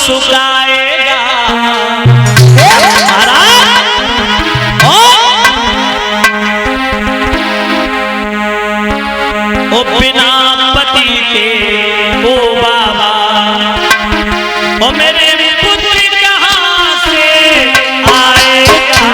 सुखाएगा। ओ बिना पति के ओ बाबा, ओ मेरे पुत्र कहाँ से आएगा।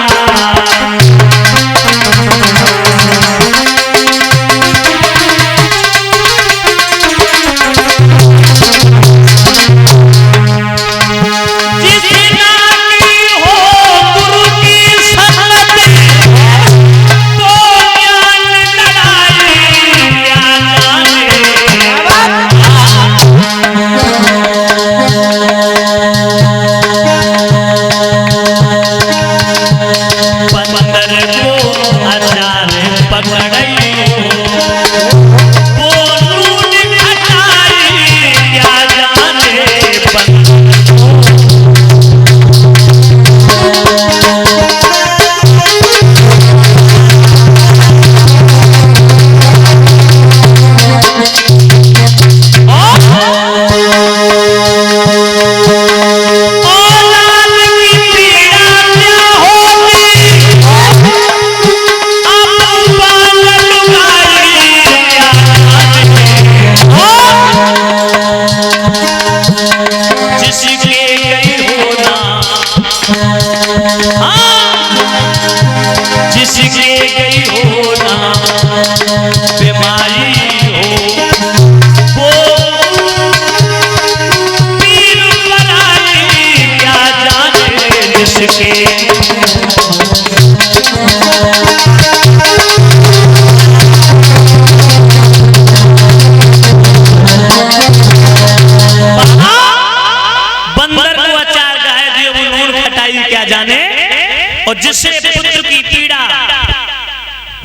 और जिससे पुत्र की पीड़ा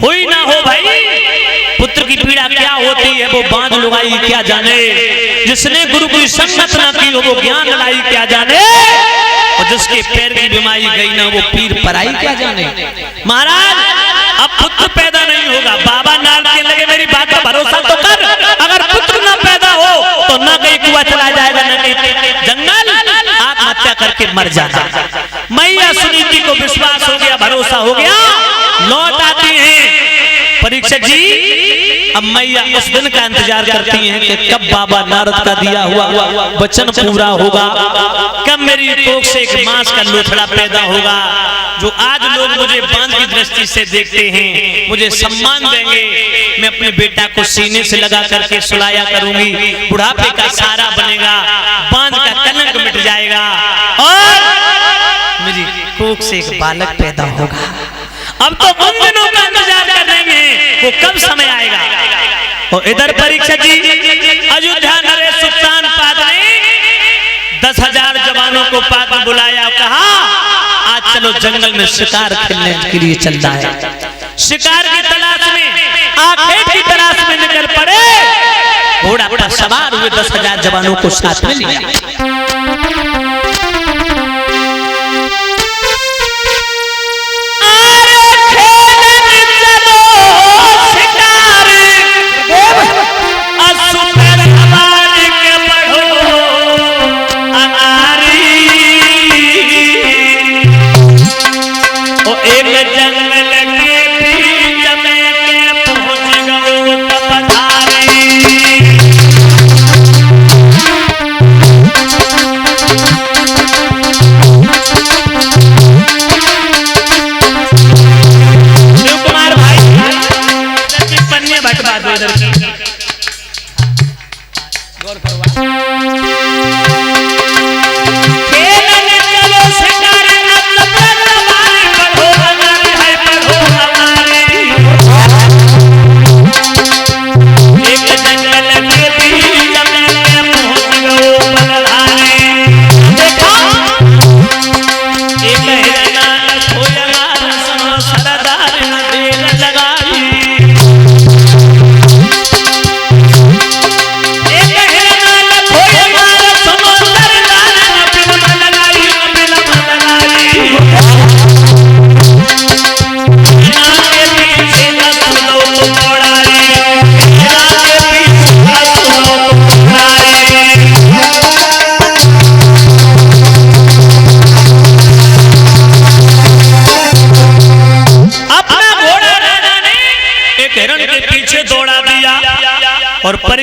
हुई ना हो भाई, पुत्र की पीड़ा क्या होती है वो बांध लुगाई क्या जाने, जिसने गुरु की संगत ना की हो वो ज्ञान लाई क्या जाने, और जिसके पैर की बीमारी गई ना वो पीर पराई क्या जाने। महाराज अब पुत्र पैदा नहीं होगा, बाबा नारद के लगे मेरी बात का भरोसा तो कर, अगर पुत्र ना पैदा हो तो ना कहीं कुआं चला जाएगा ना कहीं जंगल, आत्महत्या करके मर जाना। मैया सुनीति को विश्वास हो गया, भरोसा हो गया, लौट आती हैं परीक्षित जी। अब मैया उस दिन का इंतजार करती हैं कि कब बाबा नारद का दिया हुआ वचन पूरा होगा, कब मेरी कोख से एक मांस का लोथड़ा पैदा होगा, जो आज लोग मुझे बांध की दृष्टि से देखते हैं मुझे सम्मान देंगे, मैं अपने बेटा को सीने से लगा करके सुलाया करूंगी, बुढ़ापे का सहारा बनेगा, बांध का कलंक मिट जाएगा और मेरी कोख से एक बालक पैदा होगा। अब तो उन दिनों का इंतजार कर रहे हैं, वो कब समय आएगा। और इधर परीक्षित जी अयोध्या नरेश सुल्तान पाद ने 10,000 जवानों को पाद में बुलाया, कहा आज चलो जंगल में शिकार खेलने के लिए चल रहा है। शिकार की तलाश में आखेट की तलाश में निकल पड़े, घोड़ा पर सवार हुए 10,000 जवानों को साथ में लिया।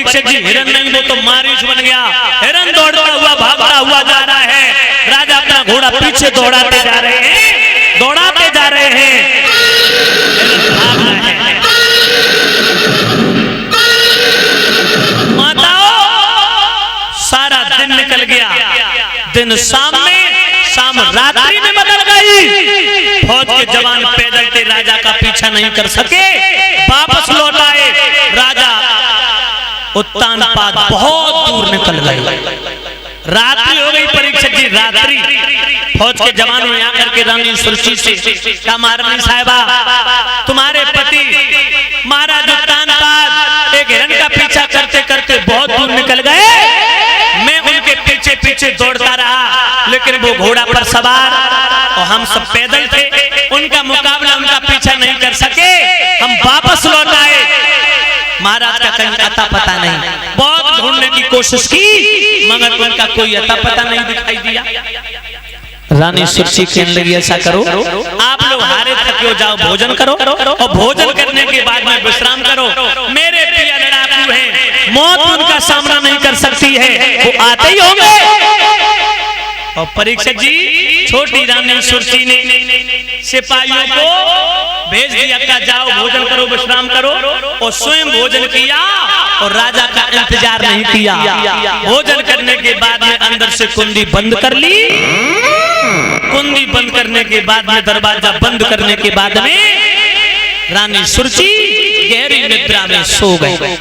परीक्षित जी हिरन नहीं, वो तो मारीच बन गया। हिरन दौड़ता हुआ भागता हुआ जा रहा है, राजा अपना घोड़ा पीछे दौड़ाते जा रहे हैं, दौड़ाते जा रहे हैं, हिरन भाग रहा है। माताओं, सारा दिन निकल गया, दिन शाम में, शाम रात्रि में बदल गई। फौज के जवान पैदल थे, राजा का पीछा नहीं कर सके, वापस लौट आए। राजा उत्तानपाद बहुत दूर निकल गए, रात्रि हो गई। परीक्षित जी रात्रि, फौज के जवानों ने आकर के रानी सुरची से कहा, महारानी साहिबा, तुम्हारे पति महाराज उत्तानपाद एक हिरन का पीछा करते करते बहुत दूर निकल गए। मैं उनके पीछे पीछे दौड़ता रहा, लेकिन वो घोड़ा पर सवार और हम सब पैदल थे, उनका मुकाबला, उनका पीछा नहीं कर सके। हम वापस लौट आए, महाराज का कहीं अता पता नहीं। बहुत ढूंढने की कोशिश की, मगर उनका कोई अता पता नहीं दिखाई दिया। रानी सुरची कहने लगी, ऐसा करो, आप लोग हारे थके हो, जाओ भोजन करो, और भोजन करने के बाद में विश्राम करो। मेरे प्रिय लड़ाकू हैं, मौत उनका सामना नहीं कर सकती है, वो आते ही होंगे। और परीक्षित जी, छोटी रानी सुरची ने सिपाहियों को भेज दिया, का जाओ भोजन करो, विश्राम करो, और स्वयं भोजन किया और राजा का इंतजार नहीं किया। भोजन करने के बाद में अंदर से कुंडी बंद कर ली। कुंडी बंद करने के बाद में, दरवाजा बंद करने के बाद में रानी सुरची गहरी निद्रा में सो गई।